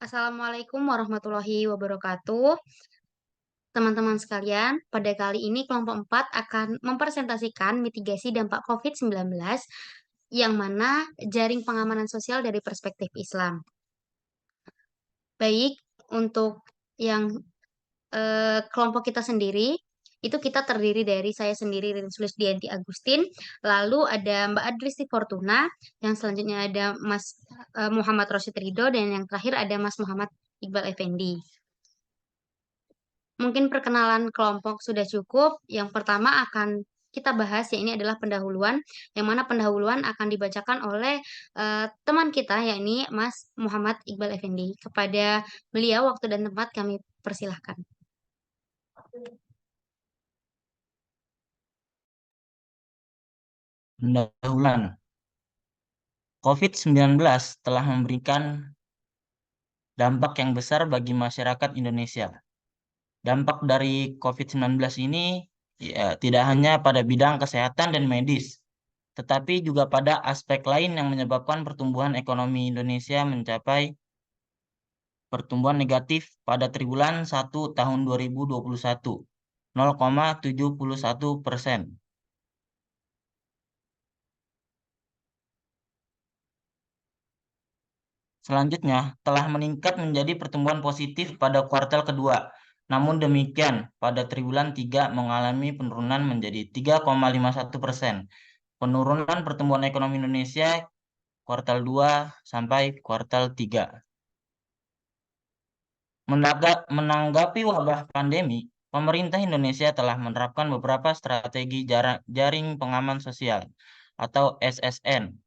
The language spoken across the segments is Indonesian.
Assalamualaikum warahmatullahi wabarakatuh. Teman-teman sekalian, pada kali ini kelompok 4 akan mempresentasikan mitigasi dampak COVID-19 yang mana jaring pengamanan sosial dari perspektif Islam. Baik, untuk yang kelompok kita sendiri, itu kita terdiri dari saya sendiri, Ririn Sulisdianti Agustin, lalu ada Mbak Adristi Fortuna, yang selanjutnya ada Mas Muhammad Rosyid Ridho, dan yang terakhir ada Mas Muhammad Iqbal Effendi. Mungkin perkenalan kelompok sudah cukup. Yang pertama akan kita bahas, ya ini adalah pendahuluan, yang mana pendahuluan akan dibacakan oleh teman kita, yakni Mas Muhammad Iqbal Effendi. Kepada beliau, waktu dan tempat kami persilahkan. Pendahuluan. COVID-19 telah memberikan dampak yang besar bagi masyarakat Indonesia. Dampak dari COVID-19 ini ya, tidak hanya pada bidang kesehatan dan medis, tetapi juga pada aspek lain yang menyebabkan pertumbuhan ekonomi Indonesia mencapai pertumbuhan negatif pada triwulan 1 tahun 2021, 0,71%. Selanjutnya, telah meningkat menjadi pertumbuhan positif pada kuartal kedua. Namun demikian, pada triwulan 3 mengalami penurunan menjadi 3,51%. Penurunan pertumbuhan ekonomi Indonesia kuartal 2 sampai kuartal 3. Menanggapi wabah pandemi, pemerintah Indonesia telah menerapkan beberapa strategi jaring pengaman sosial atau SSN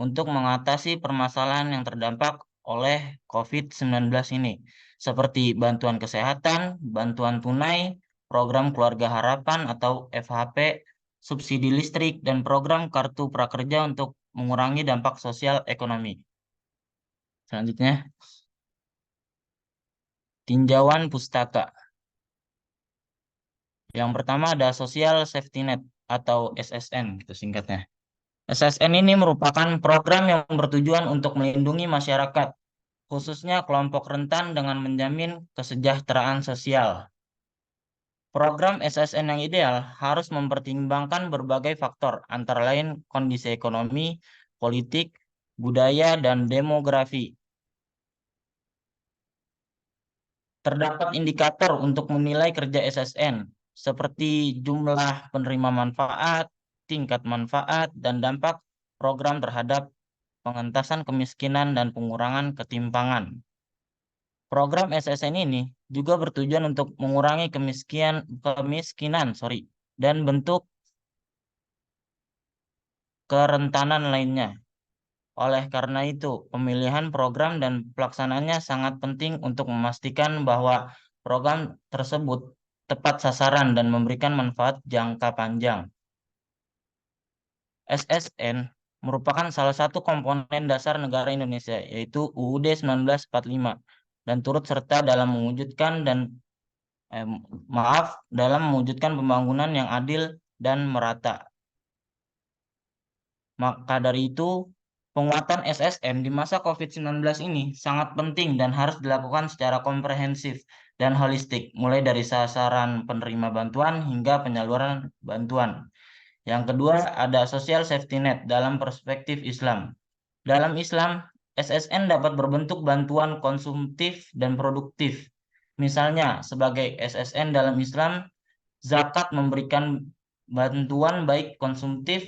untuk mengatasi permasalahan yang terdampak oleh COVID-19 ini, seperti bantuan kesehatan, bantuan tunai, program Keluarga Harapan atau FHP, subsidi listrik, dan program Kartu Prakerja untuk mengurangi dampak sosial ekonomi. Selanjutnya, tinjauan pustaka. Yang pertama ada Social Safety Net atau SSN, itu singkatnya. SSN ini merupakan program yang bertujuan untuk melindungi masyarakat, khususnya kelompok rentan dengan menjamin kesejahteraan sosial. Program SSN yang ideal harus mempertimbangkan berbagai faktor, antara lain kondisi ekonomi, politik, budaya, dan demografi. Terdapat indikator untuk menilai kerja SSN, seperti jumlah penerima manfaat, tingkat manfaat, dan dampak program terhadap pengentasan kemiskinan dan pengurangan ketimpangan. Program SSN ini juga bertujuan untuk mengurangi kemiskinan, dan bentuk kerentanan lainnya. Oleh karena itu, pemilihan program dan pelaksanaannya sangat penting untuk memastikan bahwa program tersebut tepat sasaran dan memberikan manfaat jangka panjang. SSN merupakan salah satu komponen dasar negara Indonesia, yaitu UUD 1945, dan turut serta dalam mewujudkan pembangunan yang adil dan merata. Maka dari itu, penguatan SSN di masa COVID-19 ini sangat penting dan harus dilakukan secara komprehensif dan holistik, mulai dari sasaran penerima bantuan hingga penyaluran bantuan. Yang kedua, ada social safety net dalam perspektif Islam. Dalam Islam, SSN dapat berbentuk bantuan konsumtif dan produktif. Misalnya, sebagai SSN dalam Islam, zakat memberikan bantuan baik konsumtif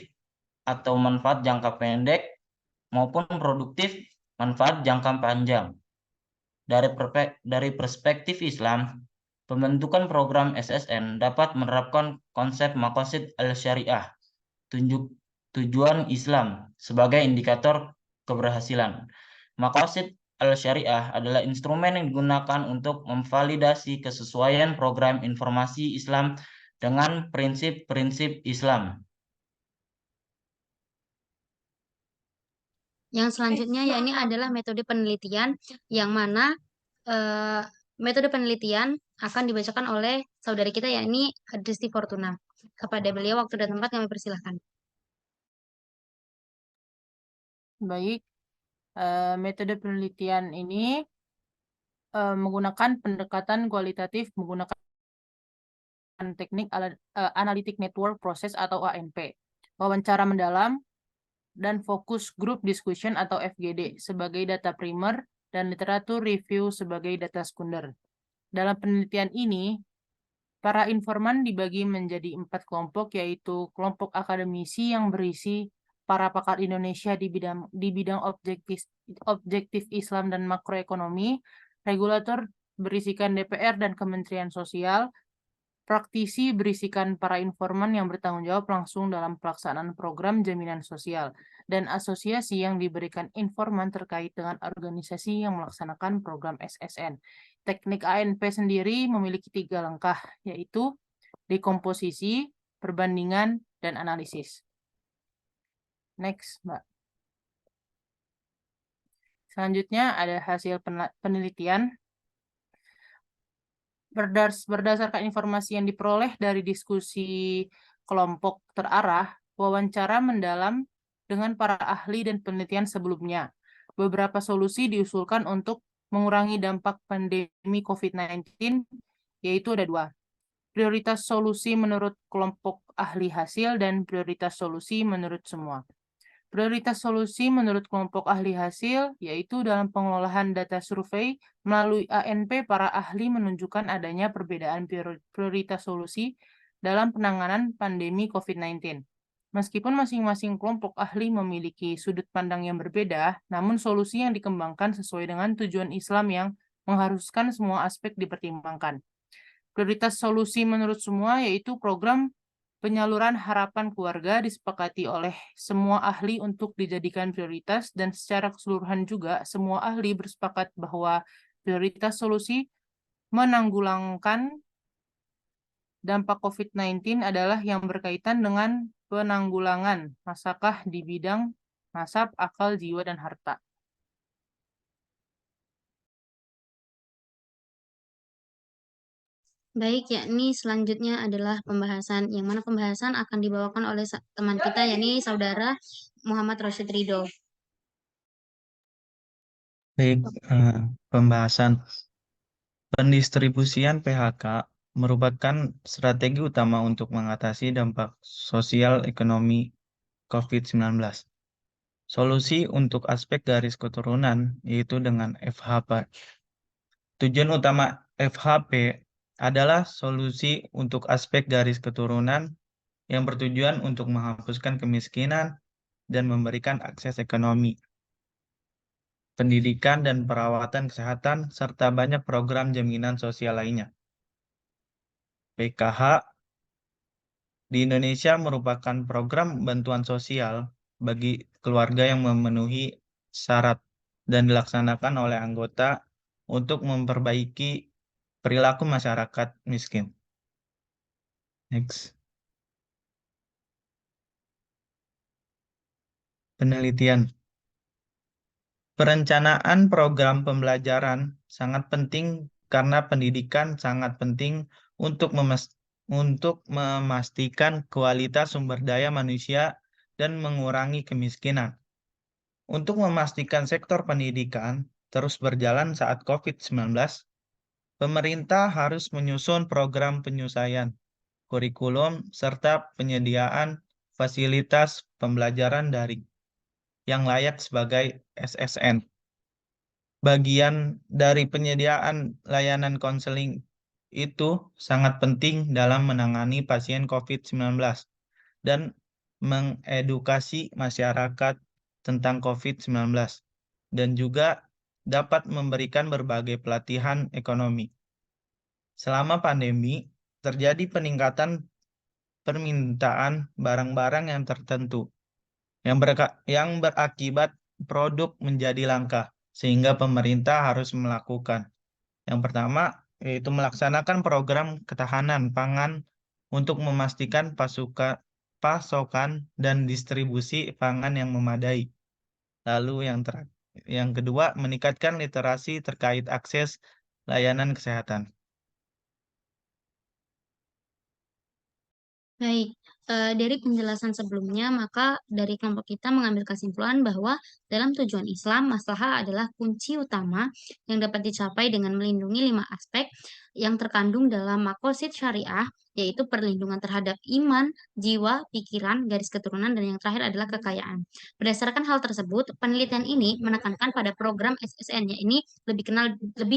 atau manfaat jangka pendek maupun produktif manfaat jangka panjang. Dari perspektif Islam, pembentukan program SSN dapat menerapkan konsep maqasid al-syariah, tujuan Islam sebagai indikator keberhasilan. Maqasid al-syariah adalah instrumen yang digunakan untuk memvalidasi kesesuaian program informasi Islam dengan prinsip-prinsip Islam. Yang selanjutnya, ya ini adalah metode penelitian, yang mana eh, metode penelitian akan dibacakan oleh saudari kita, yakni Adristi Fortuna. Kepada beliau, waktu dan tempat kami persilahkan. Baik, metode penelitian ini menggunakan pendekatan kualitatif menggunakan teknik Analytic Network Process atau ANP, wawancara mendalam, dan Focus Group Discussion atau FGD sebagai data primer dan literatur review sebagai data sekunder. Dalam penelitian ini, para informan dibagi menjadi 4 kelompok, yaitu kelompok akademisi yang berisi para pakar Indonesia di bidang objektif Islam dan makroekonomi, regulator berisikan DPR dan Kementerian Sosial, praktisi berisikan para informan yang bertanggung jawab langsung dalam pelaksanaan program jaminan sosial, dan asosiasi yang diberikan informan terkait dengan organisasi yang melaksanakan program SSN. Teknik ANP sendiri memiliki 3 langkah, yaitu dekomposisi, perbandingan, dan analisis. Next, Mbak. Selanjutnya ada hasil penelitian. Berdasarkan informasi yang diperoleh dari diskusi kelompok terarah, wawancara mendalam dengan para ahli dan penelitian sebelumnya. Beberapa solusi diusulkan untuk mengurangi dampak pandemi COVID-19, yaitu ada 2. Prioritas solusi menurut kelompok ahli hasil dan prioritas solusi menurut semua. Prioritas solusi menurut kelompok ahli hasil, yaitu dalam pengelolaan data survei melalui ANP, para ahli menunjukkan adanya perbedaan prioritas solusi dalam penanganan pandemi COVID-19. Meskipun masing-masing kelompok ahli memiliki sudut pandang yang berbeda, namun solusi yang dikembangkan sesuai dengan tujuan Islam yang mengharuskan semua aspek dipertimbangkan. Prioritas solusi menurut semua yaitu program penyaluran harapan keluarga disepakati oleh semua ahli untuk dijadikan prioritas, dan secara keseluruhan juga semua ahli bersepakat bahwa prioritas solusi menanggulangan dampak COVID-19 adalah yang berkaitan dengan penanggulangan masakah di bidang nasab, akal, jiwa, dan harta. Baik, yakni selanjutnya adalah pembahasan, yang mana pembahasan akan dibawakan oleh teman kita, yakni saudara Muhammad Rashid Ridho. Baik, pembahasan pendistribusian PHK merupakan strategi utama untuk mengatasi dampak sosial ekonomi COVID-19. Solusi untuk aspek garis keturunan yaitu dengan FHP. Tujuan utama FHP adalah solusi untuk aspek garis keturunan yang bertujuan untuk menghapuskan kemiskinan dan memberikan akses ekonomi, pendidikan, dan perawatan kesehatan, serta banyak program jaminan sosial lainnya. PKH di Indonesia merupakan program bantuan sosial bagi keluarga yang memenuhi syarat dan dilaksanakan oleh anggota untuk memperbaiki perilaku masyarakat miskin. Next. Penelitian. Perencanaan program pembelajaran sangat penting karena pendidikan sangat penting untuk memastikan kualitas sumber daya manusia dan mengurangi kemiskinan. Untuk memastikan sektor pendidikan terus berjalan saat COVID-19, pemerintah harus menyusun program penyelesaian kurikulum serta penyediaan fasilitas pembelajaran daring yang layak sebagai SSN. Bagian dari penyediaan layanan konseling itu sangat penting dalam menangani pasien COVID-19 dan mengedukasi masyarakat tentang COVID-19, dan juga dapat memberikan berbagai pelatihan ekonomi. Selama pandemi, terjadi peningkatan permintaan barang-barang yang tertentu yang berakibat produk menjadi langka, sehingga pemerintah harus melakukan. Yang pertama, yaitu melaksanakan program ketahanan pangan untuk memastikan pasokan dan distribusi pangan yang memadai. Lalu yang kedua, meningkatkan literasi terkait akses layanan kesehatan. Baik, Dari penjelasan sebelumnya, maka dari kelompok kita mengambil kesimpulan bahwa dalam tujuan Islam, maslahah adalah kunci utama yang dapat dicapai dengan melindungi 5 aspek yang terkandung dalam maqasid syariah, yaitu perlindungan terhadap iman, jiwa, pikiran, garis keturunan, dan yang terakhir adalah kekayaan. Berdasarkan hal tersebut, penelitian ini menekankan pada program SSN, ini lebih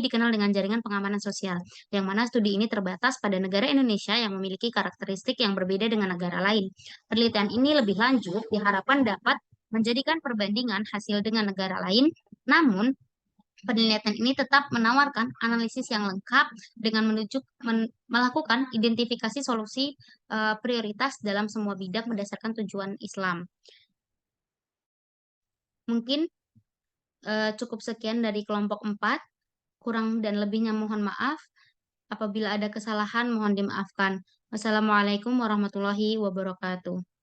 dikenal dengan jaringan pengamanan sosial, yang mana studi ini terbatas pada negara Indonesia yang memiliki karakteristik yang berbeda dengan negara lain. Penelitian ini lebih lanjut diharapkan dapat menjadikan perbandingan hasil dengan negara lain, namun penelitian ini tetap menawarkan analisis yang lengkap dengan melakukan identifikasi solusi prioritas dalam semua bidang berdasarkan tujuan Islam. Mungkin cukup sekian dari kelompok 4. Kurang dan lebihnya mohon maaf. Apabila ada kesalahan mohon dimaafkan. Wassalamualaikum warahmatullahi wabarakatuh.